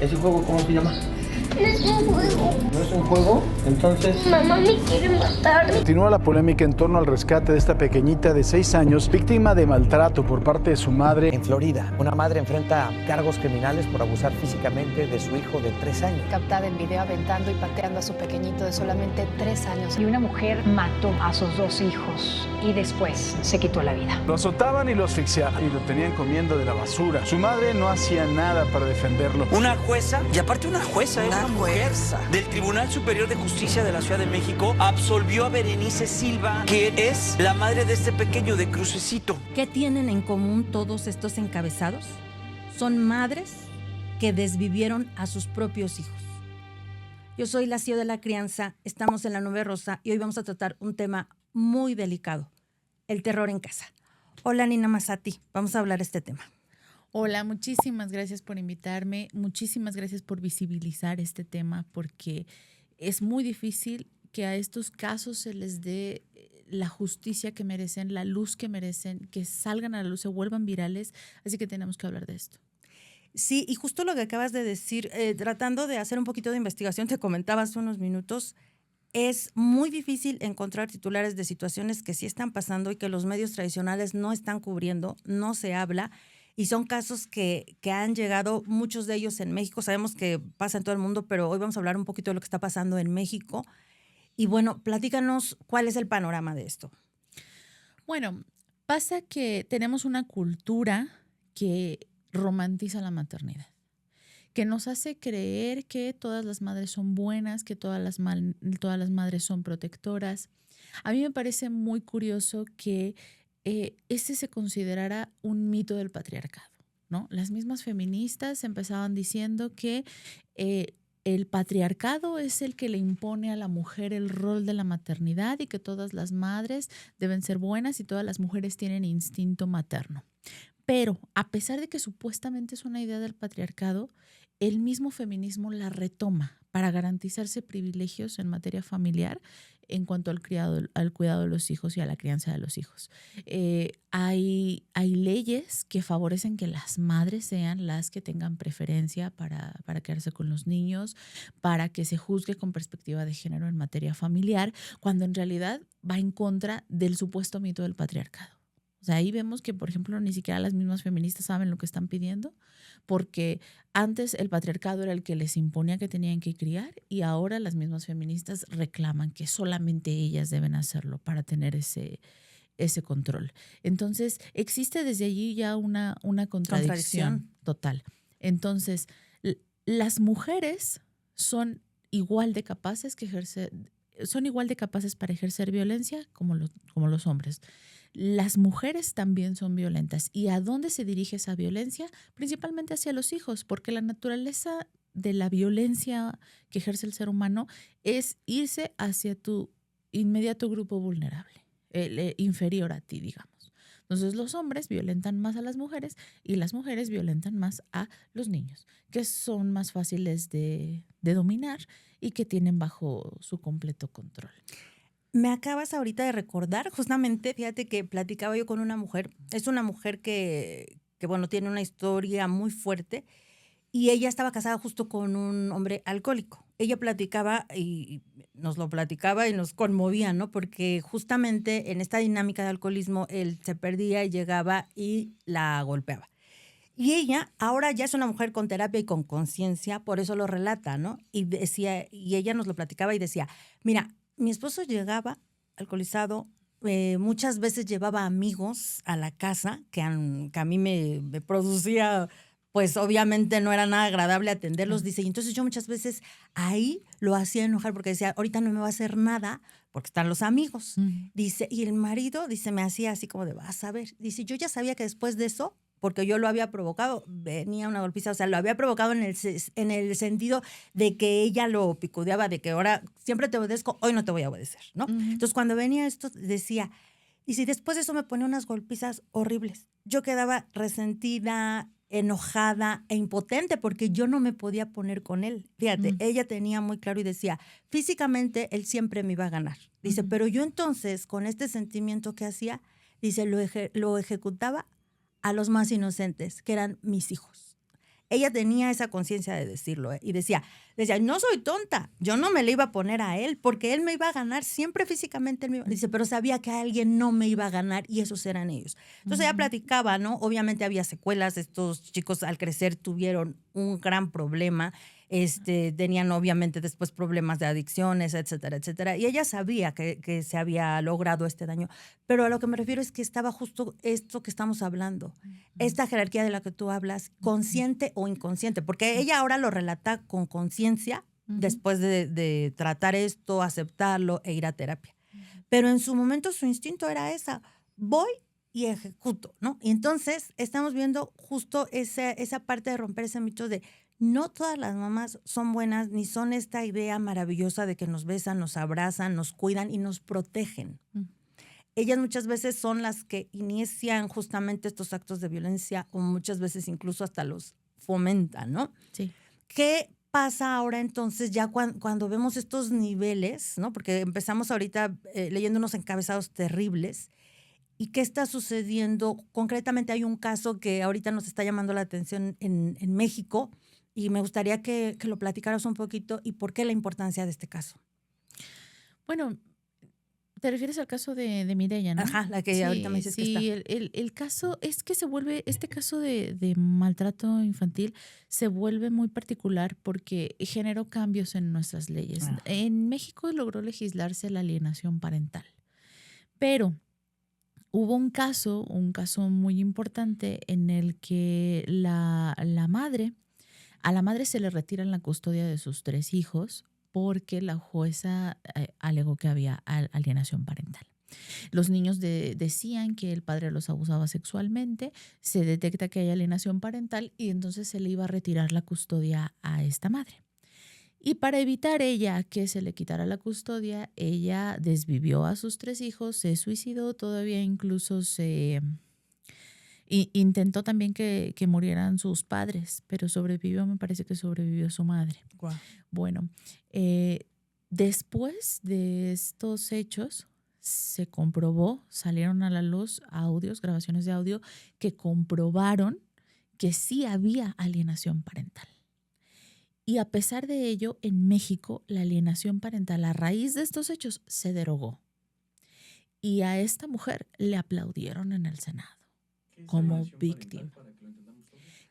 ¿Ese juego cómo se llama? No es un juego. ¿No es un juego? Entonces... Mamá me quiere matar. Continúa la polémica en torno al rescate de esta pequeñita de 6 años, víctima de maltrato por parte de su madre. En Florida, una madre enfrenta cargos criminales por abusar físicamente de su hijo de 3 años. Captada en video aventando y pateando a su pequeñito de solamente 3 años. Y una mujer mató a sus 2 hijos y después se quitó la vida. Lo azotaban y lo asfixiaban y lo tenían comiendo de la basura. Su madre no hacía nada para defenderlo. Una jueza, y aparte una jueza, una mujer del Tribunal Superior de Justicia de la Ciudad de México, absolvió a Berenice Silva, que es la madre de este pequeño de Crucecito. ¿Qué tienen en común todos estos encabezados? Son madres que desvivieron a sus propios hijos. Yo soy la CEO de la crianza, estamos en La Nube Rosa y hoy vamos a tratar un tema muy delicado, el terror en casa. Hola Nina Massati, vamos a hablar de este tema. Hola, muchísimas gracias por invitarme, muchísimas gracias por visibilizar este tema porque es muy difícil que a estos casos se les dé la justicia que merecen, la luz que merecen, que salgan a la luz, se vuelvan virales, así que tenemos que hablar de esto. Sí, y justo lo que acabas de decir, tratando de hacer un poquito de investigación, te comentaba hace unos minutos, es muy difícil encontrar titulares de situaciones que sí están pasando y que los medios tradicionales no están cubriendo, no se habla. Y son casos que han llegado, muchos de ellos en México. Sabemos que pasa en todo el mundo, pero hoy vamos a hablar un poquito de lo que está pasando en México. Y bueno, platícanos cuál es el panorama de esto. Bueno, pasa que tenemos una cultura que romantiza la maternidad, que nos hace creer que todas las madres son buenas, que todas las madres son protectoras. A mí me parece muy curioso que este se considerara un mito del patriarcado, ¿no? Las mismas feministas empezaban diciendo que el patriarcado es el que le impone a la mujer el rol de la maternidad y que todas las madres deben ser buenas y todas las mujeres tienen instinto materno. Pero a pesar de que supuestamente es una idea del patriarcado, el mismo feminismo la retoma para garantizarse privilegios en materia familiar en cuanto al cuidado de los hijos y a la crianza de los hijos. Hay leyes que favorecen que las madres sean las que tengan preferencia para quedarse con los niños, para que se juzgue con perspectiva de género en materia familiar, cuando en realidad va en contra del supuesto mito del patriarcado. O sea, ahí vemos que, por ejemplo, ni siquiera las mismas feministas saben lo que están pidiendo, porque antes el patriarcado era el que les imponía que tenían que criar y ahora las mismas feministas reclaman que solamente ellas deben hacerlo para tener ese control. Entonces, existe desde allí ya una contradicción total. Entonces, las mujeres son igual de capaces para ejercer violencia como los hombres. Las mujeres también son violentas. ¿Y a dónde se dirige esa violencia? Principalmente hacia los hijos, porque la naturaleza de la violencia que ejerce el ser humano es irse hacia tu inmediato grupo vulnerable, el inferior a ti, digamos. Entonces los hombres violentan más a las mujeres y las mujeres violentan más a los niños, que son más fáciles de dominar y que tienen bajo su completo control. Me acabas ahorita de recordar, justamente, fíjate que platicaba yo con una mujer, es una mujer que bueno, tiene una historia muy fuerte y ella estaba casada justo con un hombre alcohólico. Ella platicaba y nos conmovía, ¿no? Porque justamente en esta dinámica de alcoholismo él se perdía y llegaba y la golpeaba. Y ella ahora ya es una mujer con terapia y con conciencia, por eso lo relata, ¿no? Y ella nos lo platicaba y decía, mira, mi esposo llegaba alcoholizado, muchas veces llevaba amigos a la casa que a mí me producía, pues obviamente no era nada agradable atenderlos, dice, y entonces yo muchas veces ahí lo hacía enojar porque decía, ahorita no me va a hacer nada porque están los amigos. Dice, y el marido, dice, me hacía así como de, vas a ver, dice, yo ya sabía que después de eso, porque yo lo había provocado, venía una golpiza, o sea, lo había provocado en el sentido de que ella lo picudeaba, de que ahora siempre te obedezco, hoy no te voy a obedecer, ¿no? Entonces, cuando venía esto, decía, y si después de eso me ponía unas golpizas horribles, yo quedaba resentida, enojada e impotente porque yo no me podía poner con él. Fíjate, ella tenía muy claro y decía, físicamente él siempre me iba a ganar. Dice, pero yo entonces, con este sentimiento que hacía, dice, lo ejecutaba a los más inocentes, que eran mis hijos. ella tenía esa conciencia de decirlo, y decía, no soy tonta, yo no me le iba a poner a él porque él me iba a ganar siempre físicamente. Dice, pero sabía que alguien no me iba a ganar y esos eran ellos. Entonces ella platicaba, ¿no? Obviamente había secuelas, estos chicos al crecer tuvieron un gran problema, tenían obviamente después problemas de adicciones, etcétera, etcétera. Y ella sabía que se había logrado este daño. Pero a lo que me refiero es que estaba justo esto que estamos hablando, esta jerarquía de la que tú hablas, consciente o inconsciente, porque ella ahora lo relata con conciencia después de tratar esto, aceptarlo e ir a terapia. Pero en su momento su instinto era esa, voy y ejecuto, ¿no? Y entonces estamos viendo justo esa parte de romper ese mito de no todas las mamás son buenas, ni son esta idea maravillosa de que nos besan, nos abrazan, nos cuidan y nos protegen. Ellas muchas veces son las que inician justamente estos actos de violencia o muchas veces incluso hasta los fomentan, ¿no? Sí. ¿Qué pasa ahora entonces ya cuando vemos estos niveles, ¿no? Porque empezamos ahorita leyendo unos encabezados terribles. ¿Y qué está sucediendo? Concretamente hay un caso que ahorita nos está llamando la atención en México y me gustaría que lo platicaras un poquito y por qué la importancia de este caso. Bueno, te refieres al caso de Mireya, ¿no? Ajá, la que ahorita me dices que está. Sí, el caso es que este caso de maltrato infantil se vuelve muy particular porque generó cambios en nuestras leyes. En México logró legislarse la alienación parental, pero hubo un caso muy importante en el que a la madre se le retira la custodia de sus 3 hijos porque la jueza alegó que había alienación parental. Los niños decían que el padre los abusaba sexualmente, se detecta que hay alienación parental y entonces se le iba a retirar la custodia a esta madre. Y para evitar ella que se le quitara la custodia, ella desvivió a sus 3 hijos, se suicidó, todavía incluso intentó también que murieran sus padres, pero sobrevivió, me parece que sobrevivió su madre. Wow. Bueno, después de estos hechos se comprobó, salieron a la luz grabaciones de audio que comprobaron que sí había alienación parental. Y a pesar de ello, en México, la alienación parental a raíz de estos hechos se derogó. Y a esta mujer le aplaudieron en el Senado como víctima.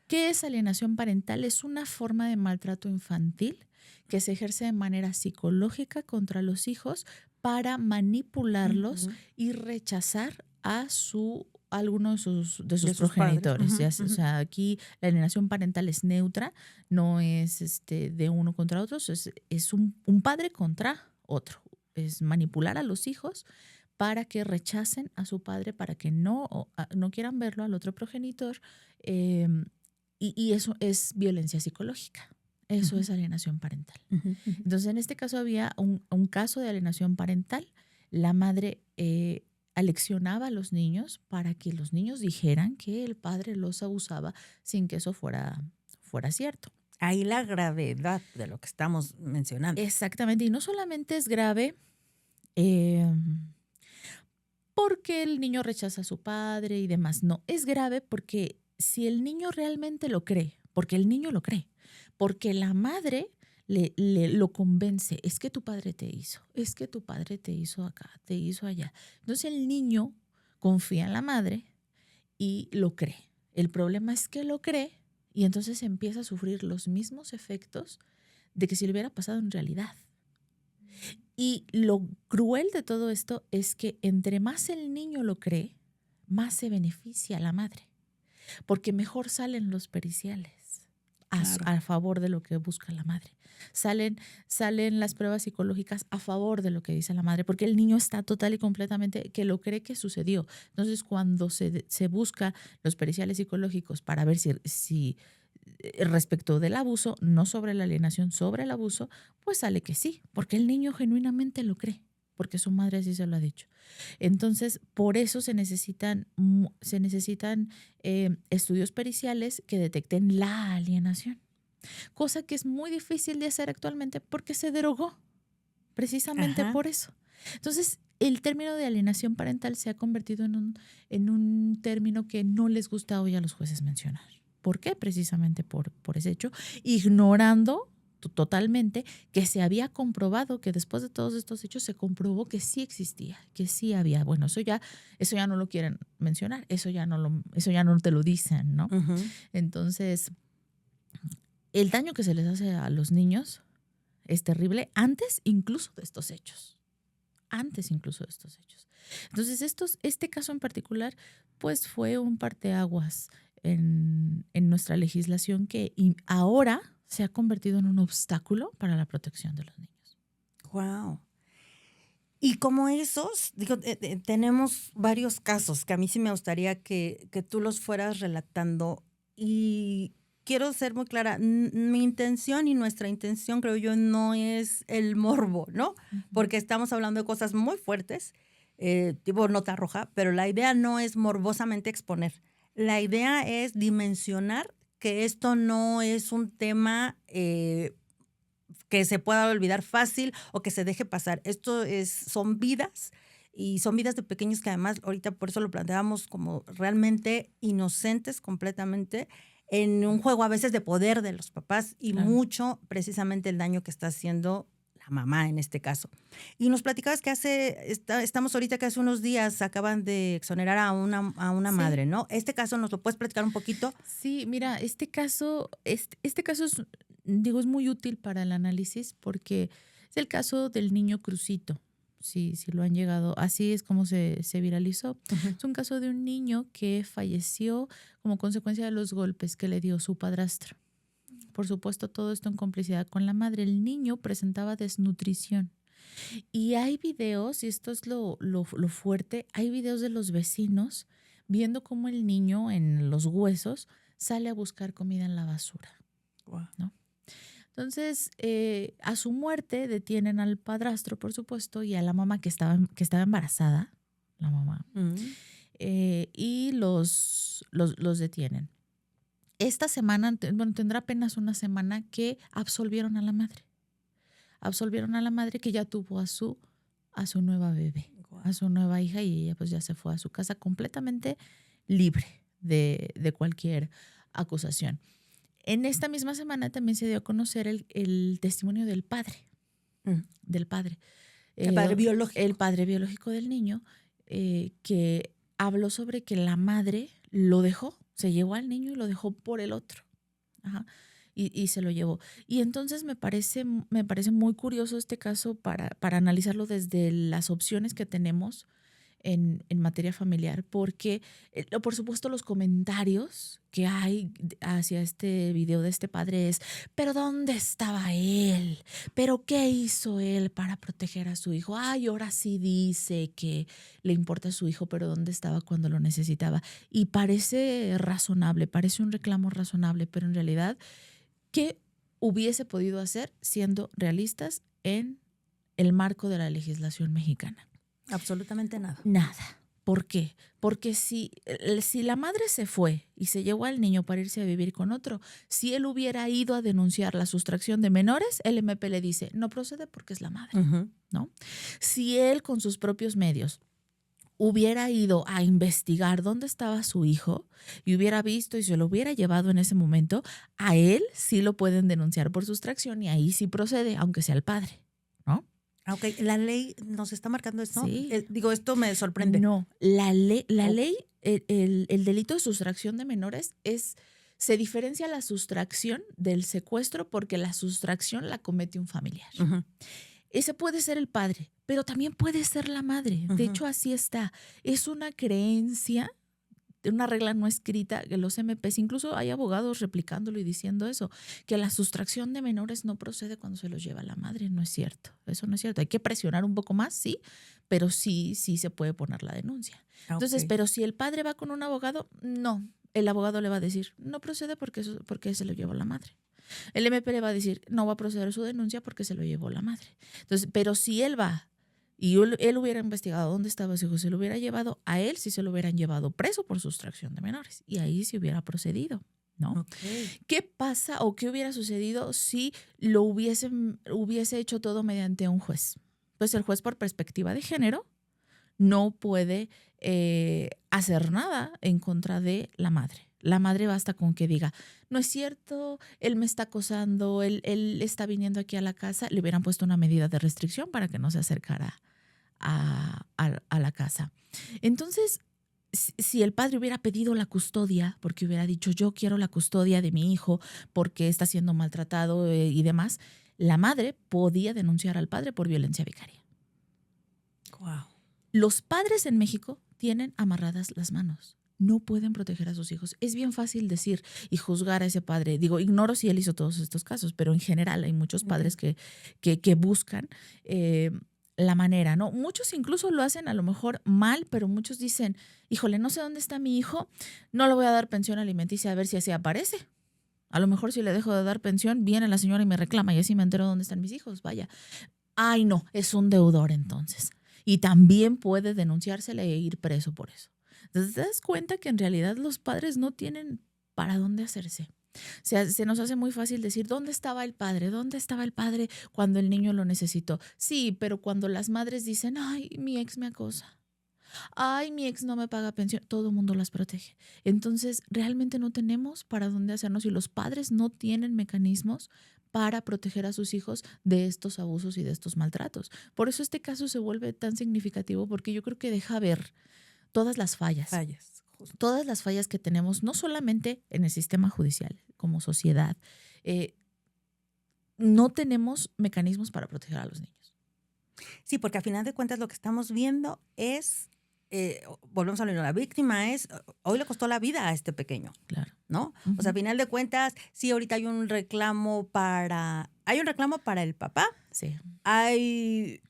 ¿Qué es alienación parental? Es una forma de maltrato infantil que se ejerce de manera psicológica contra los hijos para manipularlos y rechazar a alguno de sus progenitores. O sea, aquí la alienación parental es neutra, no es de uno contra otros, es un padre contra otro. Es manipular a los hijos para que rechacen a su padre, para que no quieran verlo al otro progenitor. Y eso es violencia psicológica. Eso es alienación parental. Entonces, en este caso había un caso de alienación parental. La madre aleccionaba a los niños para que los niños dijeran que el padre los abusaba sin que eso fuera cierto. Ahí la gravedad de lo que estamos mencionando. Exactamente. Y no solamente es grave porque el niño rechaza a su padre y demás. No, es grave porque si el niño realmente lo cree, porque el niño lo cree, porque la madre lo convence, es que tu padre te hizo, es que tu padre te hizo acá, te hizo allá. Entonces el niño confía en la madre y lo cree. El problema es que lo cree y entonces empieza a sufrir los mismos efectos de que si le hubiera pasado en realidad. Y lo cruel de todo esto es que entre más el niño lo cree, más se beneficia a la madre, porque mejor salen los periciales a favor de lo que busca la madre. Salen las pruebas psicológicas a favor de lo que dice la madre, porque el niño está total y completamente que lo cree que sucedió. Entonces, cuando se busca los periciales psicológicos para ver si respecto del abuso, no sobre la alienación, sobre el abuso, pues sale que sí, porque el niño genuinamente lo cree, porque su madre así se lo ha dicho. Entonces, por eso se necesitan estudios periciales que detecten la alienación, cosa que es muy difícil de hacer actualmente porque se derogó, precisamente por eso. Entonces, el término de alienación parental se ha convertido en un término que no les gusta hoy a los jueces mencionar. ¿Por qué? Precisamente por ese hecho, ignorando totalmente que se había comprobado que después de todos estos hechos se comprobó que sí existía, que sí había. Bueno, eso ya no lo quieren mencionar, eso ya no te lo dicen, ¿no? Ujú. Entonces, el daño que se les hace a los niños es terrible antes incluso de estos hechos. Entonces, este caso en particular, pues fue un parteaguas en nuestra legislación que ahora se ha convertido en un obstáculo para la protección de los niños. Wow. Y como esos, digo, tenemos varios casos que a mí sí me gustaría que tú los fueras relatando. Y quiero ser muy clara, mi intención y nuestra intención, creo yo, no es el morbo, ¿no? Porque estamos hablando de cosas muy fuertes, tipo nota roja, pero la idea no es morbosamente exponer. La idea es dimensionar que esto no es un tema que se pueda olvidar fácil o que se deje pasar. Son vidas, y son vidas de pequeños que además ahorita por eso lo planteamos como realmente inocentes completamente, en un juego a veces de poder de los papás y Claro. mucho precisamente el daño que está haciendo la mamá en este caso. Y nos platicabas que estamos ahorita que hace unos días acaban de exonerar a una Sí. madre, ¿no? Este caso, ¿nos lo puedes platicar un poquito? Sí, mira, este caso es muy útil para el análisis porque es el caso del niño Crucito. Si lo han llegado, así es como se viralizó. Uh-huh. Es un caso de un niño que falleció como consecuencia de los golpes que le dio su padrastro. Por supuesto, todo esto en complicidad con la madre. El niño presentaba desnutrición. Y hay videos, y esto es lo fuerte, hay videos de los vecinos viendo cómo el niño en los huesos sale a buscar comida en la basura. Wow. ¿No? Entonces, a su muerte detienen al padrastro, por supuesto, y a la mamá que estaba embarazada, la mamá, y los detienen. Esta semana, tendrá apenas una semana que absolvieron a la madre. Absolvieron a la madre que ya tuvo a su nueva bebé, a su nueva hija, y ella pues ya se fue a su casa completamente libre de cualquier acusación. En esta misma semana también se dio a conocer el testimonio del padre. Del padre. El padre biológico. El padre biológico del niño, que habló sobre que la madre lo dejó, se llevó al niño y lo dejó por el otro. Ajá. Y se lo llevó. Y entonces me parece muy curioso este caso para analizarlo desde las opciones que tenemos en materia familiar, porque por supuesto los comentarios que hay hacia este video de este padre es: ¿pero dónde estaba él? ¿Pero qué hizo él para proteger a su hijo? Ay, ahora sí dice que le importa a su hijo, pero ¿dónde estaba cuando lo necesitaba? Y parece razonable, parece un reclamo razonable, pero en realidad, ¿qué hubiese podido hacer siendo realistas en el marco de la legislación mexicana? Absolutamente nada. Nada. ¿Por qué? Porque si la madre se fue y se llevó al niño para irse a vivir con otro, si él hubiera ido a denunciar la sustracción de menores, el MP le dice: no procede porque es la madre, ¿no? Si él con sus propios medios hubiera ido a investigar dónde estaba su hijo y hubiera visto y se lo hubiera llevado en ese momento, a él sí lo pueden denunciar por sustracción y ahí sí procede, aunque sea el padre, ¿no? Ok, la ley nos está marcando esto. Sí. Esto me sorprende. No, la ley, el delito de sustracción de menores se diferencia la sustracción del secuestro porque la sustracción la comete un familiar. Uh-huh. Ese puede ser el padre, pero también puede ser la madre. De hecho, así está. Es una creencia, una regla no escrita que los MPs, incluso hay abogados replicándolo y diciendo eso, que la sustracción de menores no procede cuando se los lleva la madre. No es cierto. Eso no es cierto. Hay que presionar un poco más, sí, pero sí se puede poner la denuncia. Entonces, pero si el padre va con un abogado, no. El abogado le va a decir: no procede porque se lo llevó la madre. El MP le va a decir: no va a proceder su denuncia porque se lo llevó la madre. Entonces, pero si él va y él hubiera investigado dónde estaba su hijo, se lo hubiera llevado, a él sí se lo hubieran llevado preso por sustracción de menores. Y ahí sí hubiera procedido, ¿no? Okay. ¿Qué pasa o qué hubiera sucedido si lo hubiese hecho todo mediante un juez? Pues el juez, por perspectiva de género, no puede hacer nada en contra de la madre. La madre basta con que diga, no es cierto, él me está acosando, él está viniendo aquí a la casa. Le hubieran puesto una medida de restricción para que no se acercara a la casa. Entonces, si el padre hubiera pedido la custodia, porque hubiera dicho, yo quiero la custodia de mi hijo porque está siendo maltratado y demás, la madre podía denunciar al padre por violencia vicaria. Wow. Los padres en México tienen amarradas las manos. No pueden proteger a sus hijos. Es bien fácil decir y juzgar a ese padre. Digo, ignoro si él hizo todos estos casos, pero en general hay muchos padres que buscan la manera, ¿no? Muchos incluso lo hacen a lo mejor mal, pero muchos dicen, híjole, no sé dónde está mi hijo, no le voy a dar pensión alimenticia a ver si así aparece. A lo mejor si le dejo de dar pensión, viene la señora y me reclama y así me entero dónde están mis hijos, vaya. Ay, no, es un deudor entonces. Y también puede denunciársele e ir preso por eso. Entonces te das cuenta que en realidad los padres no tienen para dónde hacerse. O sea, se nos hace muy fácil decir, ¿dónde estaba el padre? ¿Dónde estaba el padre cuando el niño lo necesitó? Sí, pero cuando las madres dicen, ay, mi ex me acosa, ay, mi ex no me paga pensión, todo el mundo las protege. Entonces, realmente no tenemos para dónde hacernos y los padres no tienen mecanismos para proteger a sus hijos de estos abusos y de estos maltratos. Por eso este caso se vuelve tan significativo porque yo creo que deja ver todas las fallas. Todas las fallas que tenemos, no solamente en el sistema judicial, como sociedad, no tenemos mecanismos para proteger a los niños. Sí, porque a final de cuentas lo que estamos viendo es, volvemos a lo mismo, la víctima es, hoy le costó la vida a este pequeño. Claro. ¿No? Uh-huh. O sea, a final de cuentas, sí, ahorita hay un reclamo para el papá. Sí. Hay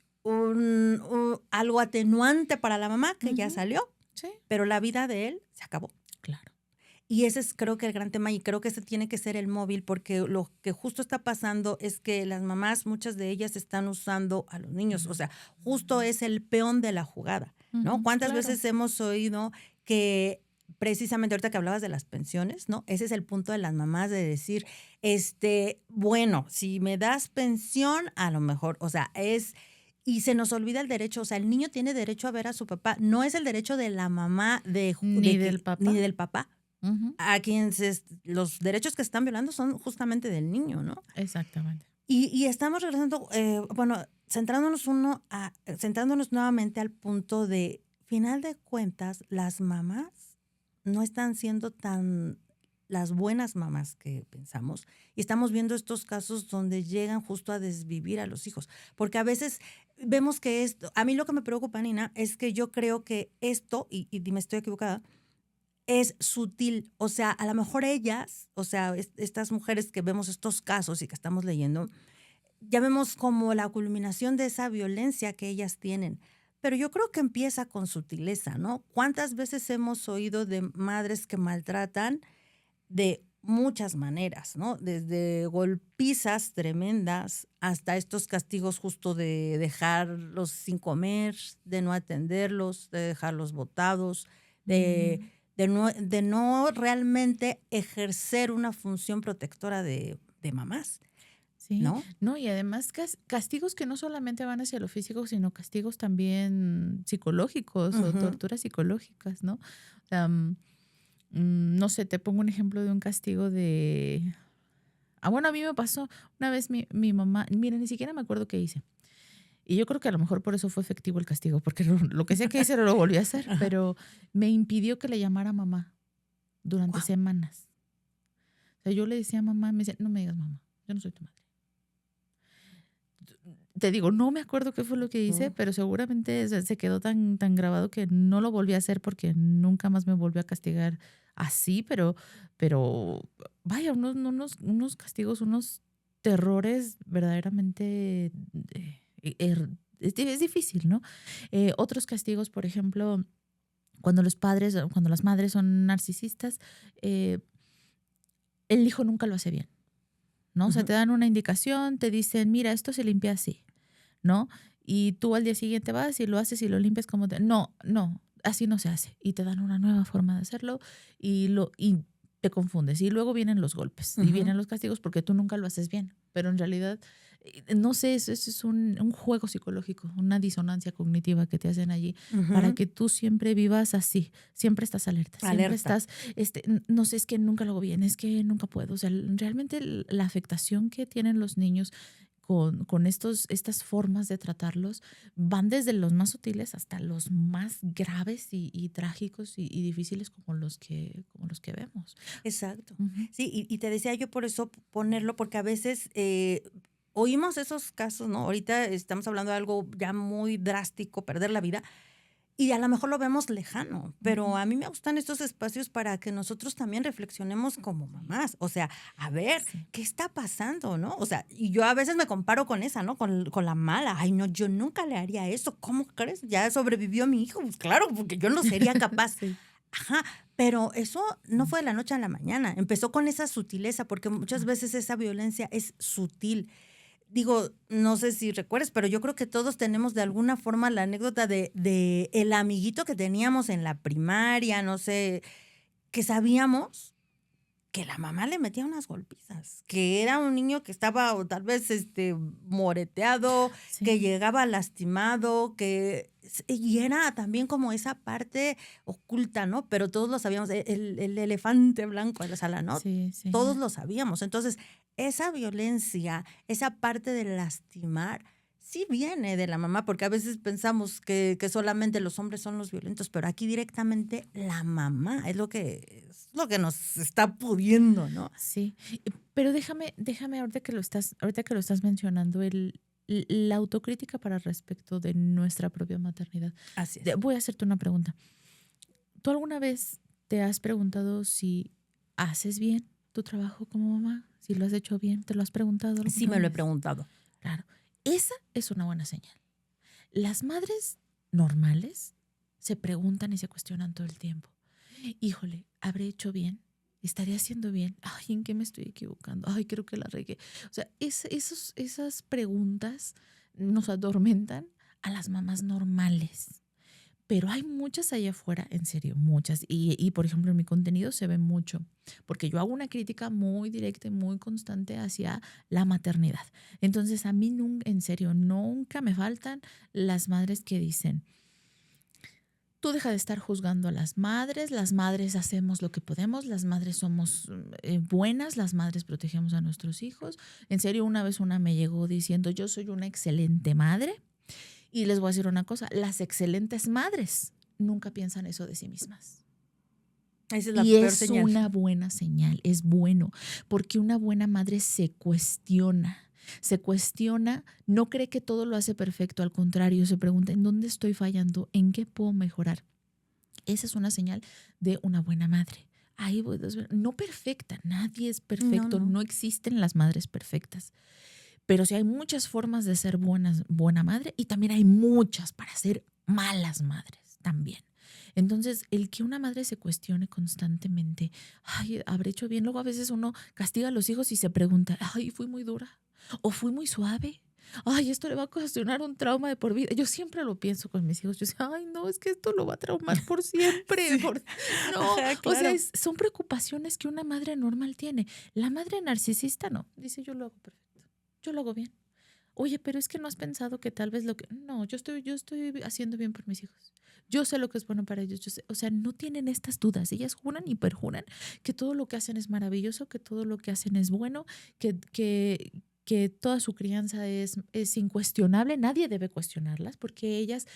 algo atenuante para la mamá que ya salió. Sí. Pero la vida de él se acabó. Claro. Y ese es creo que el gran tema y creo que ese tiene que ser el móvil porque lo que justo está pasando es que las mamás, muchas de ellas están usando a los niños. O sea, justo es el peón de la jugada, ¿no? ¿Cuántas veces hemos oído que precisamente ahorita que hablabas de las pensiones, ¿no? Ese es el punto de las mamás de decir, bueno, si me das pensión, a lo mejor, o sea, y se nos olvida el derecho, o sea, el niño tiene derecho a ver a su papá, no es el derecho de la mamá ni del papá. Uh-huh. A quienes los derechos que se están violando son justamente del niño, ¿no? Exactamente. Y estamos regresando, centrándonos nuevamente al punto de, final de cuentas, las mamás no están siendo tan las buenas mamás que pensamos y estamos viendo estos casos donde llegan justo a desvivir a los hijos, porque a veces vemos que esto, a mí lo que me preocupa, Nina, es que yo creo que esto, y dime estoy equivocada, es sutil, o sea, a lo mejor ellas, o sea, estas mujeres que vemos estos casos y que estamos leyendo, ya vemos como la culminación de esa violencia que ellas tienen. Pero yo creo que empieza con sutileza, ¿no? ¿Cuántas veces hemos oído de madres que maltratan de muchas maneras, ¿no? Desde golpizas tremendas hasta estos castigos justo de dejarlos sin comer, de no atenderlos, de dejarlos botados, de no realmente ejercer una función protectora de mamás. Sí, ¿no? Y además castigos que no solamente van hacia lo físico, sino castigos también psicológicos o torturas psicológicas, ¿no? O sea, no sé, te pongo un ejemplo de un castigo de... bueno, a mí me pasó una vez mi mamá, mira, ni siquiera me acuerdo qué hice. Y yo creo que a lo mejor por eso fue efectivo el castigo, porque lo que sé que hice lo volví a hacer, pero me impidió que le llamara mamá durante semanas. O sea, yo le decía a mamá, me decía, no me digas mamá, yo no soy tu madre. Te digo, no me acuerdo qué fue lo que hice, pero seguramente se quedó tan grabado que no lo volví a hacer porque nunca más me volvió a castigar así, pero vaya, unos castigos, unos terrores verdaderamente... es difícil, ¿no? Otros castigos, por ejemplo, cuando las madres son narcisistas, el hijo nunca lo hace bien, ¿no? O sea, te dan una indicación, te dicen, mira, esto se limpia así, ¿no? Y tú al día siguiente vas y lo haces y lo limpias como... No, así no se hace. Y te dan una nueva forma de hacerlo y te confundes. Y luego vienen los golpes y vienen los castigos porque tú nunca lo haces bien. Pero en realidad No sé, eso es un juego psicológico, una disonancia cognitiva que te hacen allí para que tú siempre vivas así, siempre estás alerta, siempre estás, no sé, es que nunca lo hago bien, es que nunca puedo. O sea, realmente la afectación que tienen los niños con estas formas de tratarlos van desde los más sutiles hasta los más graves y trágicos y difíciles como los que vemos. Exacto. Ujú. Sí, y te decía yo por eso ponerlo, porque a veces oímos esos casos, ¿no? Ahorita estamos hablando de algo ya muy drástico, perder la vida, y a lo mejor lo vemos lejano, pero a mí me gustan estos espacios para que nosotros también reflexionemos como mamás. O sea, a ver, ¿qué está pasando, no? O sea, y yo a veces me comparo con esa, ¿no? Con la mala. Ay, no, yo nunca le haría eso. ¿Cómo crees? Ya sobrevivió mi hijo. Pues claro, porque yo no sería capaz. Ajá, pero eso no fue de la noche a la mañana. Empezó con esa sutileza, porque muchas veces esa violencia es sutil. Digo, no sé si recuerdes, pero yo creo que todos tenemos de alguna forma la anécdota de el amiguito que teníamos en la primaria, no sé, que sabíamos que la mamá le metía unas golpizas, que era un niño que estaba o tal vez moreteado, Sí. que llegaba lastimado, y era también como esa parte oculta, ¿no? Pero todos lo sabíamos, el elefante blanco de la sala, ¿no? Sí, sí. Todos lo sabíamos. Entonces, esa violencia, esa parte de lastimar, sí viene de la mamá, porque a veces pensamos que solamente los hombres son los violentos, pero aquí directamente la mamá es lo que nos está pudiendo, ¿no? Sí, pero déjame ahorita que lo estás mencionando, la autocrítica para respecto de nuestra propia maternidad. Así es. Voy a hacerte una pregunta. ¿Tú alguna vez te has preguntado si haces bien tu trabajo como mamá? Si lo has hecho bien, ¿te lo has preguntado alguna Sí, me lo he vez? preguntado. Claro, esa es una buena señal. Las madres normales se preguntan y se cuestionan todo el tiempo. Híjole, ¿habré hecho bien? ¿Estaré haciendo bien? Ay, ¿en qué me estoy equivocando? Ay, creo que la regué. O sea, esas preguntas nos atormentan a las mamás normales. Pero hay muchas allá afuera, en serio, muchas. Y, por ejemplo, en mi contenido se ve mucho, porque yo hago una crítica muy directa y muy constante hacia la maternidad. Entonces, a mí, en serio, nunca me faltan las madres que dicen, tú deja de estar juzgando a las madres hacemos lo que podemos, las madres somos buenas, las madres protegemos a nuestros hijos. En serio, una vez una me llegó diciendo, yo soy una excelente madre. Y les voy a decir una cosa, las excelentes madres nunca piensan eso de sí mismas. Esa es la Y peor es señal. una buena señal, es bueno, porque una buena madre se cuestiona, no cree que todo lo hace perfecto, al contrario, se pregunta, ¿en dónde estoy fallando? ¿En qué puedo mejorar? Esa es una señal de una buena madre. Ahí voy, no perfecta, nadie es perfecto, no existen las madres perfectas. Pero sí hay muchas formas de ser buena madre y también hay muchas para ser malas madres también. Entonces, el que una madre se cuestione constantemente, ay, ¿habré hecho bien? Luego a veces uno castiga a los hijos y se pregunta, ay, ¿fui muy dura? ¿O fui muy suave? Ay, esto le va a ocasionar un trauma de por vida. Yo siempre lo pienso con mis hijos. Yo digo, ay, no, es que esto lo va a traumar por siempre. Sí. No, claro. O sea, son preocupaciones que una madre normal tiene. La madre narcisista no. Dice, yo lo hago perfecto. Yo lo hago bien. Oye, pero es que no has pensado que tal vez No, yo estoy haciendo bien por mis hijos. Yo sé lo que es bueno para ellos. O sea, no tienen estas dudas. Ellas juran y perjuran que todo lo que hacen es maravilloso, que todo lo que hacen es bueno, que toda su crianza es incuestionable. Nadie debe cuestionarlas porque ellas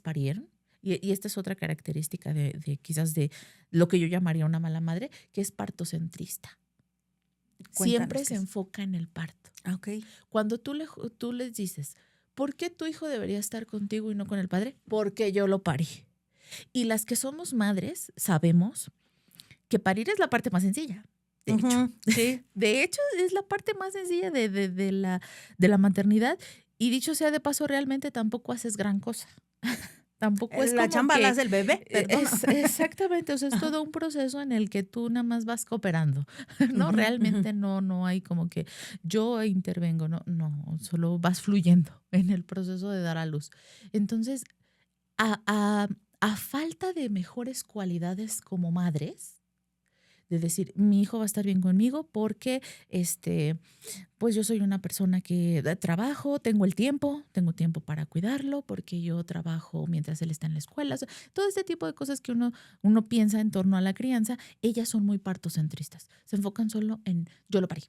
parieron. Y esta es otra característica de quizás de lo que yo llamaría una mala madre, que es partocentrista. Siempre se enfoca en el parto. Okay. Cuando tú les dices, ¿por qué tu hijo debería estar contigo y no con el padre? Porque yo lo parí. Y las que somos madres sabemos que parir es la parte más sencilla. De hecho, sí. De hecho, es la parte más sencilla de la maternidad. Y dicho sea de paso, realmente tampoco haces gran cosa. Tampoco es la como chamba que, la hace el bebé. Exactamente, o sea, es todo un proceso en el que tú nada más vas cooperando, ¿no? Realmente no hay como que yo intervengo, no, solo vas fluyendo en el proceso de dar a luz. Entonces, a falta de mejores cualidades como madres, de decir, mi hijo va a estar bien conmigo porque pues yo soy una persona que trabajo, tengo tiempo para cuidarlo porque yo trabajo mientras él está en la escuela. O sea, todo este tipo de cosas que uno piensa en torno a la crianza, ellas son muy partocentristas. Se enfocan solo en yo lo parí.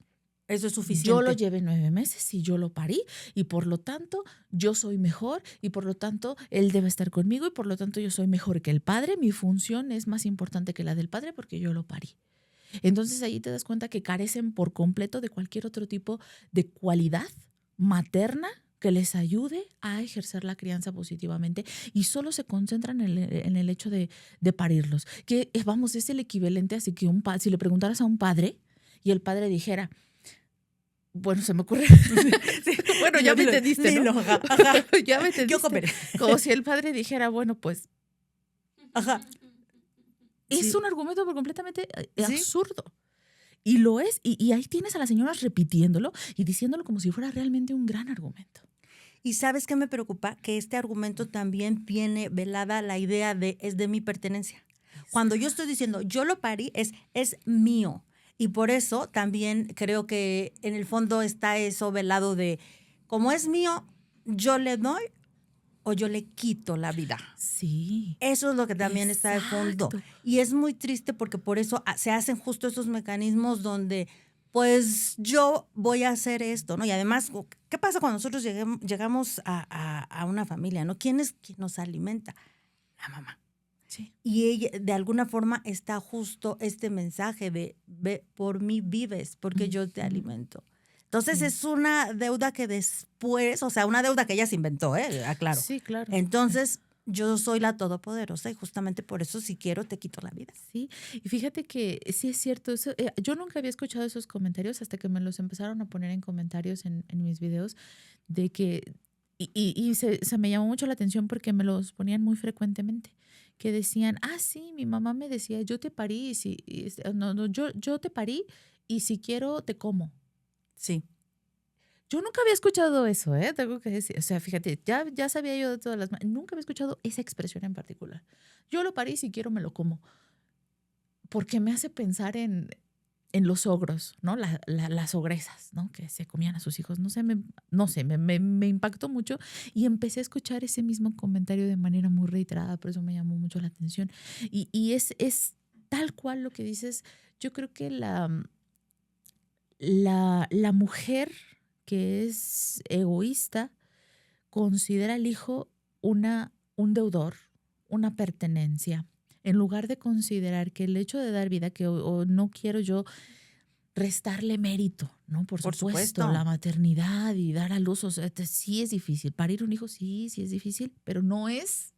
Eso es suficiente. Yo lo llevé 9 meses y yo lo parí y por lo tanto yo soy mejor y por lo tanto él debe estar conmigo y por lo tanto yo soy mejor que el padre. Mi función es más importante que la del padre porque yo lo parí. Entonces ahí te das cuenta que carecen por completo de cualquier otro tipo de cualidad materna que les ayude a ejercer la crianza positivamente y solo se concentran en el hecho de parirlos. Que vamos, es el equivalente así que si le preguntaras a un padre y el padre dijera, bueno, se me ocurre. Sí, bueno, ya me entendiste, ¿no? Ya me entendiste. Yo comeré. Como si el padre dijera, bueno, pues. Ajá. Es un argumento completamente absurdo. Y lo es. Y ahí tienes a las señoras repitiéndolo y diciéndolo como si fuera realmente un gran argumento. ¿Y sabes qué me preocupa? Que este argumento también tiene velada la idea de es de mi pertenencia. Cuando yo estoy diciendo yo lo parí, es mío. Y por eso también creo que en el fondo está eso velado de, como es mío, yo le doy o yo le quito la vida. Sí. Eso es lo que también está de fondo. Y es muy triste porque por eso se hacen justo esos mecanismos donde, pues, yo voy a hacer esto, ¿no? Y además, ¿qué pasa cuando nosotros llegamos a una familia, ¿no? ¿Quién es quien nos alimenta? La mamá. Sí. Y ella, de alguna forma, está justo este mensaje de por mí vives, porque yo te alimento. Entonces es una deuda que después, o sea, una deuda que ella se inventó, aclaro. Sí, claro. Entonces yo soy la todopoderosa y justamente por eso si quiero te quito la vida. Sí, y fíjate que sí es cierto, eso, yo nunca había escuchado esos comentarios hasta que me los empezaron a poner en comentarios en mis videos de que, y se me llamó mucho la atención porque me los ponían muy frecuentemente, que decían, sí, mi mamá me decía, yo te parí, yo te parí y si quiero te como. Sí. Yo nunca había escuchado eso, tengo que decir. O sea, fíjate, ya sabía yo de todas las... Nunca había escuchado esa expresión en particular. Yo lo parí, si quiero me lo como. Porque me hace pensar en los ogros, ¿no? Las ogresas, ¿no? Que se comían a sus hijos. No sé, me impactó mucho y empecé a escuchar ese mismo comentario de manera muy reiterada, por eso me llamó mucho la atención. Y es tal cual lo que dices. Yo creo que la mujer que es egoísta considera al hijo un deudor, una pertenencia, en lugar de considerar que el hecho de dar vida, que o no quiero yo restarle mérito, ¿no? Por supuesto, la maternidad y dar a luz, o sea, sí es difícil. Parir un hijo sí es difícil, pero no es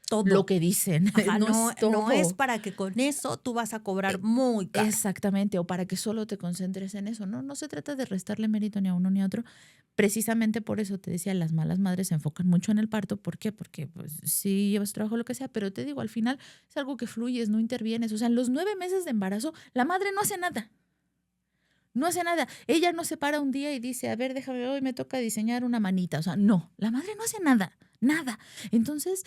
todo lo que dicen. Ajá, no es todo. No es para que con eso tú vas a cobrar muy caro. Exactamente, o para que solo te concentres en eso. No se trata de restarle mérito ni a uno ni a otro. Precisamente por eso te decía, las malas madres se enfocan mucho en el parto. ¿Por qué? Porque pues, sí llevas trabajo, lo que sea, pero te digo, al final es algo que fluyes, no intervienes. O sea, en los 9 meses de embarazo, la madre no hace nada. No hace nada. Ella no se para un día y dice, a ver, déjame, hoy me toca diseñar una manita. O sea, no, la madre no hace nada, nada. Entonces,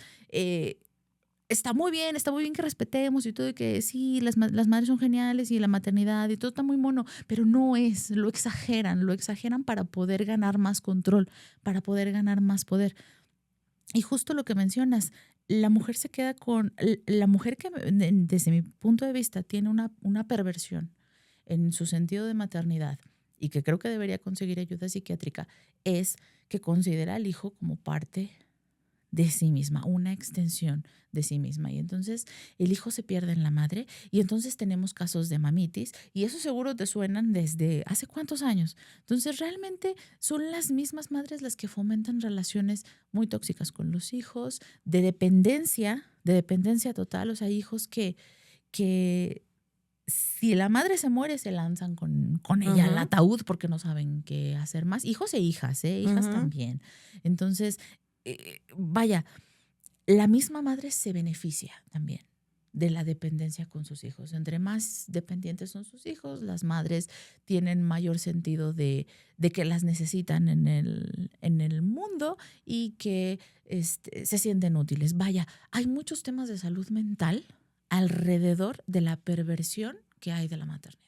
está muy bien que respetemos y todo, y que sí, las madres son geniales y la maternidad y todo está muy mono, pero no es, lo exageran para poder ganar más control, para poder ganar más poder. Y justo lo que mencionas, la mujer se queda con, la mujer que desde mi punto de vista tiene una perversión en su sentido de maternidad y que creo que debería conseguir ayuda psiquiátrica, es que considera al hijo como parte de sí misma, una extensión de sí misma. Y entonces el hijo se pierde en la madre y entonces tenemos casos de mamitis y eso seguro te suenan desde hace cuántos años. Entonces realmente son las mismas madres las que fomentan relaciones muy tóxicas con los hijos, de dependencia total. O sea, hijos que si la madre se muere, se lanzan con ella al ataúd porque no saben qué hacer más. Hijos e hijas, hijas también. Entonces, vaya, la misma madre se beneficia también de la dependencia con sus hijos. Entre más dependientes son sus hijos, las madres tienen mayor sentido de que las necesitan en el mundo y que se sienten útiles. Vaya, hay muchos temas de salud mental alrededor de la perversión que hay de la maternidad.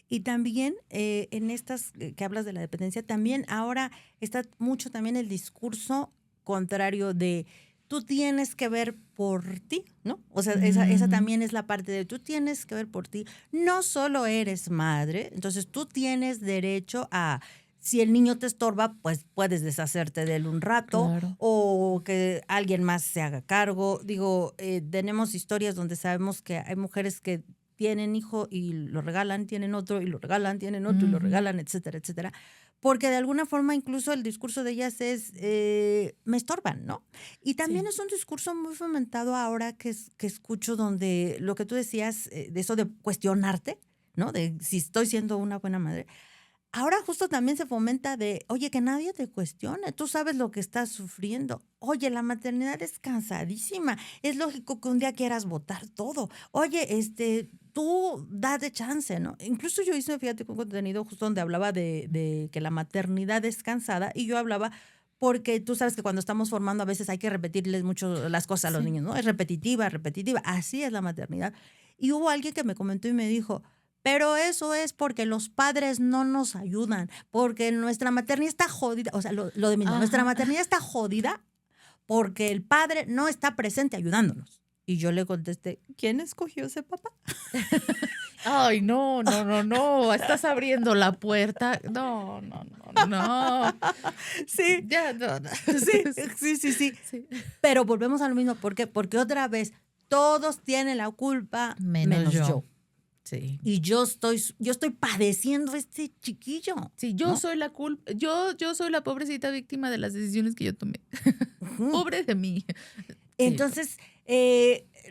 Y también en estas que hablas de la dependencia, también ahora está mucho también el discurso contrario de tú tienes que ver por ti, ¿no? O sea, esa también es la parte de tú tienes que ver por ti. No solo eres madre, entonces tú tienes derecho a, si el niño te estorba, pues puedes deshacerte de él un rato, Claro. o que alguien más se haga cargo. Digo, tenemos historias donde sabemos que hay mujeres que tienen hijo y lo regalan, tienen otro y lo regalan, tienen otro y lo regalan, etcétera, etcétera. Porque de alguna forma incluso el discurso de ellas es, me estorban, ¿no? Y también es un discurso muy fomentado ahora que escucho donde lo que tú decías, de eso de cuestionarte, ¿no? De si estoy siendo una buena madre. Ahora justo también se fomenta de, oye, que nadie te cuestione, tú sabes lo que estás sufriendo. Oye, la maternidad es cansadísima, es lógico que un día quieras botar todo. Oye, tú date chance, ¿no? Incluso yo hice, fíjate, un contenido justo donde hablaba de que la maternidad es cansada y yo hablaba porque tú sabes que cuando estamos formando a veces hay que repetirles mucho las cosas a los niños, ¿no? Es repetitiva, así es la maternidad. Y hubo alguien que me comentó y me dijo, pero eso es porque los padres no nos ayudan, porque nuestra maternidad está jodida, o sea, lo de mismo, nuestra maternidad está jodida porque el padre no está presente ayudándonos. Y yo le contesté, ¿quién escogió ese papá? Ay, no, estás abriendo la puerta. No. Sí. Ya, no. Sí. Pero volvemos a lo mismo, ¿por qué? Porque otra vez, todos tienen la culpa, menos yo. Sí. Y yo estoy padeciendo este chiquillo. Sí, yo soy la culpa, yo soy la pobrecita víctima de las decisiones que yo tomé. Pobre de mí. Entonces,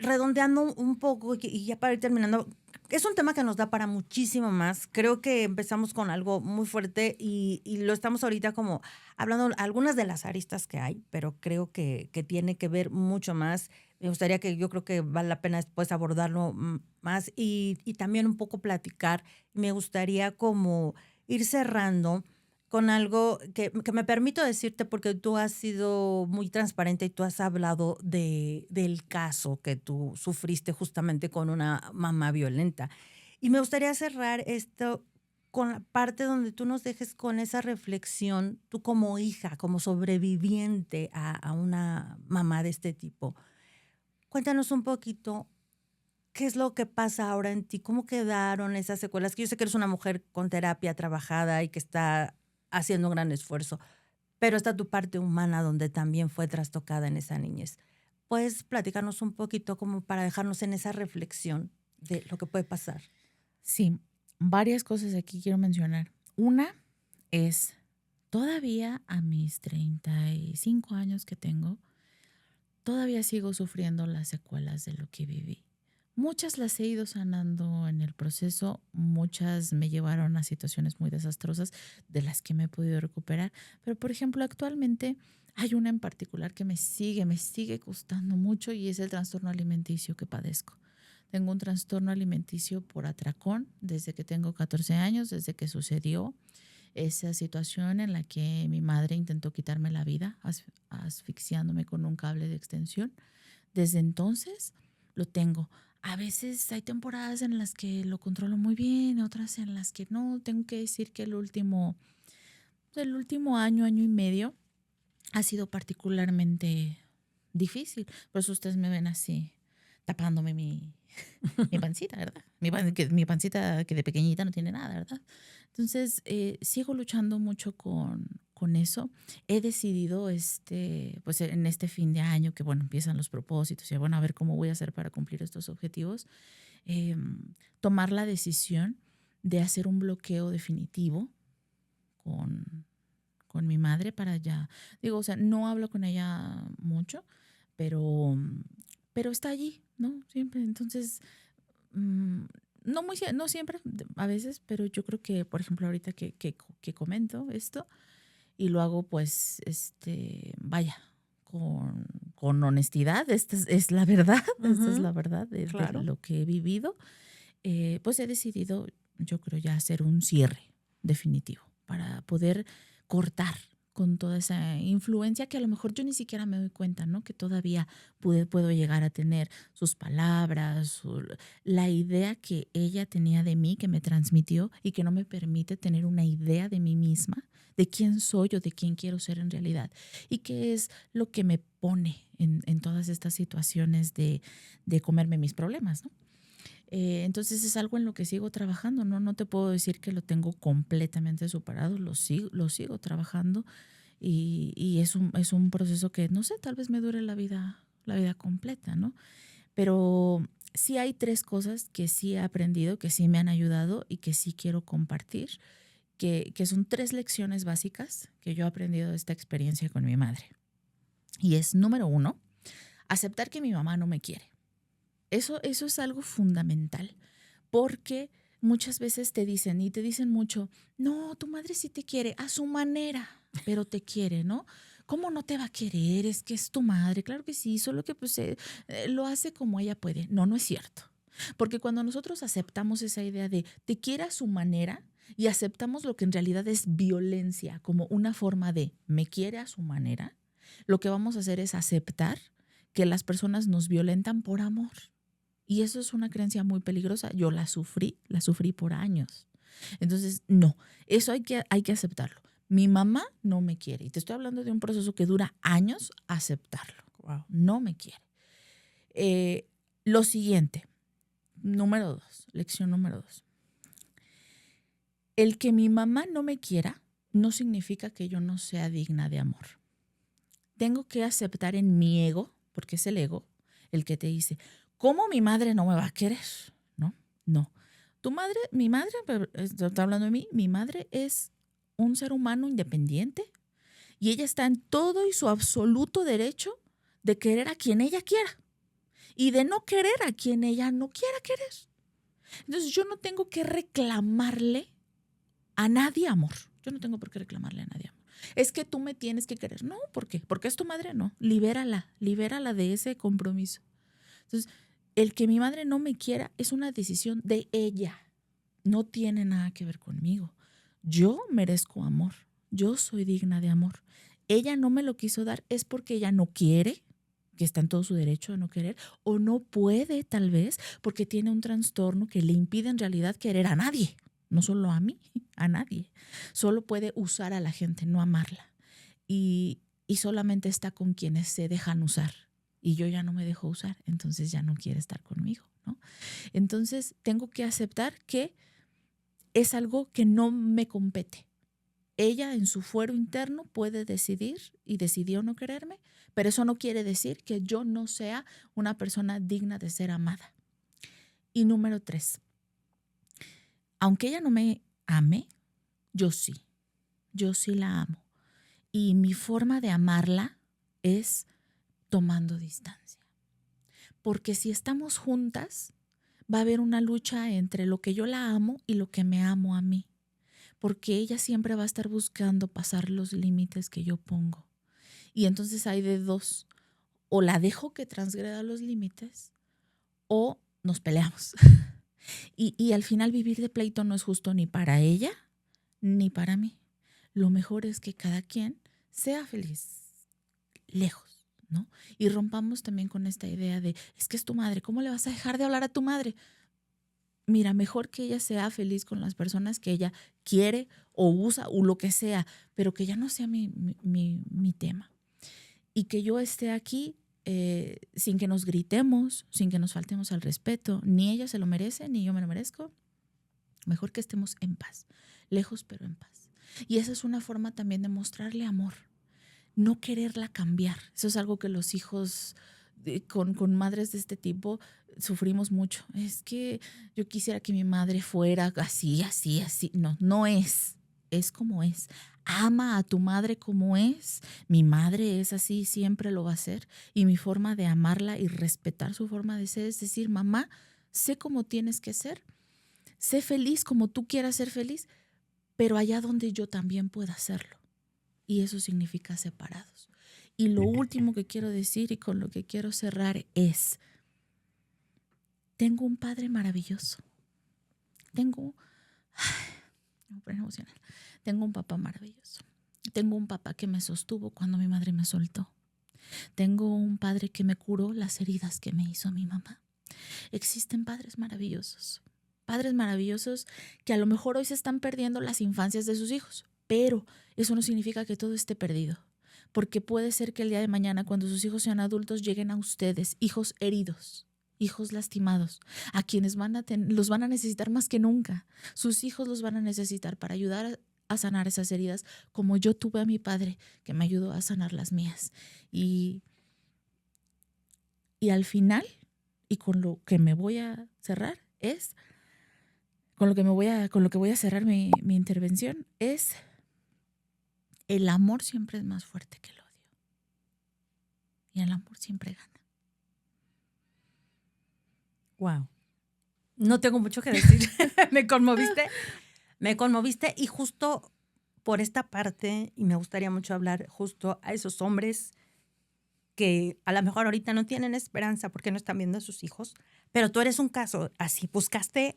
redondeando un poco y ya para ir terminando, es un tema que nos da para muchísimo más. Creo que empezamos con algo muy fuerte y lo estamos ahorita como hablando algunas de las aristas que hay, pero creo que tiene que ver mucho más. Me gustaría yo creo que vale la pena después abordarlo más y también un poco platicar. Me gustaría como ir cerrando con algo que me permito decirte porque tú has sido muy transparente y tú has hablado del caso que tú sufriste justamente con una mamá violenta. Y me gustaría cerrar esto con la parte donde tú nos dejes con esa reflexión, tú como hija, como sobreviviente a una mamá de este tipo. Cuéntanos un poquito qué es lo que pasa ahora en ti, cómo quedaron esas secuelas, que yo sé que eres una mujer con terapia trabajada y que está haciendo un gran esfuerzo, pero está tu parte humana donde también fue trastocada en esa niñez. ¿Puedes platicarnos un poquito como para dejarnos en esa reflexión de lo que puede pasar? Sí, varias cosas aquí quiero mencionar. Una es, todavía a mis 35 años que tengo, todavía sigo sufriendo las secuelas de lo que viví. Muchas las he ido sanando en el proceso, muchas me llevaron a situaciones muy desastrosas de las que me he podido recuperar. Pero, por ejemplo, actualmente hay una en particular que me sigue costando mucho y es el trastorno alimenticio que padezco. Tengo un trastorno alimenticio por atracón desde que tengo 14 años, desde que sucedió esa situación en la que mi madre intentó quitarme la vida, asfixiándome con un cable de extensión. Desde entonces lo tengo. A veces hay temporadas en las que lo controlo muy bien, otras en las que no. Tengo que decir que el último año y medio ha sido particularmente difícil. Por eso ustedes me ven así, tapándome mi pancita, ¿verdad? Mi pancita que de pequeñita no tiene nada, ¿verdad? Entonces, sigo luchando mucho con eso. He decidido pues en este fin de año que, bueno, empiezan los propósitos y, bueno, a ver cómo voy a hacer para cumplir estos objetivos, tomar la decisión de hacer un bloqueo definitivo con mi madre para ya, digo, o sea, no hablo con ella mucho, pero está allí, ¿no? Siempre. Entonces, no siempre, a veces, pero yo creo que, por ejemplo, ahorita que comento esto y lo hago, pues, vaya, con honestidad, esta es la verdad, esta es la verdad de lo que he vivido, pues he decidido, yo creo, ya hacer un cierre definitivo para poder cortar con toda esa influencia que a lo mejor yo ni siquiera me doy cuenta, ¿no? Que todavía puedo llegar a tener sus palabras, la idea que ella tenía de mí, que me transmitió y que no me permite tener una idea de mí misma, de quién soy o de quién quiero ser en realidad. Y qué es lo que me pone en todas estas situaciones de comerme mis problemas, ¿no? Entonces es algo en lo que sigo trabajando, ¿no? No te puedo decir que lo tengo completamente superado, lo sigo trabajando y es un proceso que, no sé, tal vez me dure la vida completa, ¿no? Pero sí hay 3 cosas que sí he aprendido, que sí me han ayudado y que sí quiero compartir, que son 3 lecciones básicas que yo he aprendido de esta experiencia con mi madre. Y es, número 1, aceptar que mi mamá no me quiere. Eso es algo fundamental, porque muchas veces te dicen mucho, no, tu madre sí te quiere a su manera, pero te quiere, ¿no? ¿Cómo no te va a querer? Es que es tu madre. Claro que sí, solo que pues lo hace como ella puede. No es cierto. Porque cuando nosotros aceptamos esa idea de te quiere a su manera y aceptamos lo que en realidad es violencia como una forma de me quiere a su manera, lo que vamos a hacer es aceptar que las personas nos violentan por amor. Y eso es una creencia muy peligrosa. Yo la sufrí por años. Entonces, no, eso hay que aceptarlo. Mi mamá no me quiere. Y te estoy hablando de un proceso que dura años aceptarlo. Wow. No me quiere. Lo siguiente, lección número 2. El que mi mamá no me quiera no significa que yo no sea digna de amor. Tengo que aceptar en mi ego, porque es el ego el que te dice, ¿cómo mi madre no me va a querer? No. Mi madre, está hablando de mí, mi madre es un ser humano independiente y ella está en todo y su absoluto derecho de querer a quien ella quiera y de no querer a quien ella no quiera querer. Entonces yo no tengo que reclamarle a nadie amor. Yo no tengo por qué reclamarle a nadie amor. Es que tú me tienes que querer. No, ¿por qué? Porque es tu madre, no. Libérala de ese compromiso. Entonces, el que mi madre no me quiera es una decisión de ella. No tiene nada que ver conmigo. Yo merezco amor. Yo soy digna de amor. Ella no me lo quiso dar es porque ella no quiere, que está en todo su derecho a no querer, o no puede tal vez porque tiene un trastorno que le impide en realidad querer a nadie. No solo a mí, a nadie. Solo puede usar a la gente, no amarla. Y solamente está con quienes se dejan usar. Y yo ya no me dejo usar, entonces ya no quiere estar conmigo, ¿no? Entonces tengo que aceptar que es algo que no me compete. Ella en su fuero interno puede decidir y decidió no quererme, pero eso no quiere decir que yo no sea una persona digna de ser amada. Y número 3, aunque ella no me ame, yo sí la amo. Y mi forma de amarla es tomando distancia. Porque si estamos juntas, va a haber una lucha entre lo que yo la amo y lo que me amo a mí. Porque ella siempre va a estar buscando pasar los límites que yo pongo. Y entonces hay de 2. O la dejo que transgreda los límites o nos peleamos. Y al final vivir de pleito no es justo ni para ella ni para mí. Lo mejor es que cada quien sea feliz lejos, ¿no? Y rompamos también con esta idea de, es que es tu madre, ¿cómo le vas a dejar de hablar a tu madre? Mira, mejor que ella sea feliz con las personas que ella quiere o usa o lo que sea, pero que ya no sea mi tema. Y que yo esté aquí sin que nos gritemos, sin que nos faltemos al respeto. Ni ella se lo merece, ni yo me lo merezco. Mejor que estemos en paz, lejos pero en paz. Y esa es una forma también de mostrarle amor. No quererla cambiar. Eso es algo que los hijos con madres de este tipo sufrimos mucho. Es que yo quisiera que mi madre fuera así. No es. Es como es. Ama a tu madre como es. Mi madre es así, siempre lo va a ser. Y mi forma de amarla y respetar su forma de ser es decir, mamá, sé cómo tienes que ser. Sé feliz como tú quieras ser feliz, pero allá donde yo también pueda hacerlo. Y eso significa separados. Y lo último que quiero decir y con lo que quiero cerrar es, tengo un padre maravilloso. Me voy a poner emocional. Tengo un papá maravilloso. Tengo un papá que me sostuvo cuando mi madre me soltó. Tengo un padre que me curó las heridas que me hizo mi mamá. Existen padres maravillosos que a lo mejor hoy se están perdiendo las infancias de sus hijos, pero eso no significa que todo esté perdido, porque puede ser que el día de mañana, cuando sus hijos sean adultos, lleguen a ustedes, hijos heridos, hijos lastimados, a quienes los van a necesitar más que nunca. Sus hijos los van a necesitar para ayudar a sanar esas heridas, como yo tuve a mi padre que me ayudó a sanar las mías. Y al final, y con lo que me voy a cerrar con lo que voy a cerrar mi intervención es: el amor siempre es más fuerte que el odio. Y el amor siempre gana. Wow. No tengo mucho que decir. Me conmoviste y justo por esta parte, y me gustaría mucho hablar justo a esos hombres que a lo mejor ahorita no tienen esperanza porque no están viendo a sus hijos, pero tú eres un caso así, buscaste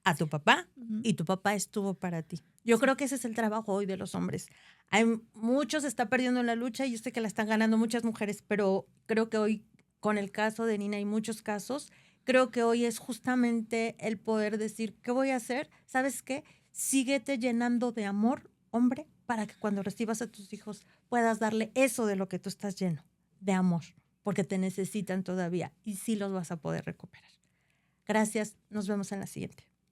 a tu papá y tu papá estuvo para ti. Yo creo que ese es el trabajo hoy de los hombres. Hay muchos se está perdiendo en la lucha y yo sé que la están ganando muchas mujeres, pero creo que hoy, con el caso de Nina y muchos casos, creo que hoy es justamente el poder decir, ¿qué voy a hacer? ¿Sabes qué? Síguete llenando de amor, hombre, para que cuando recibas a tus hijos puedas darle eso de lo que tú estás lleno, de amor, porque te necesitan todavía y sí los vas a poder recuperar. Gracias, nos vemos en la siguiente.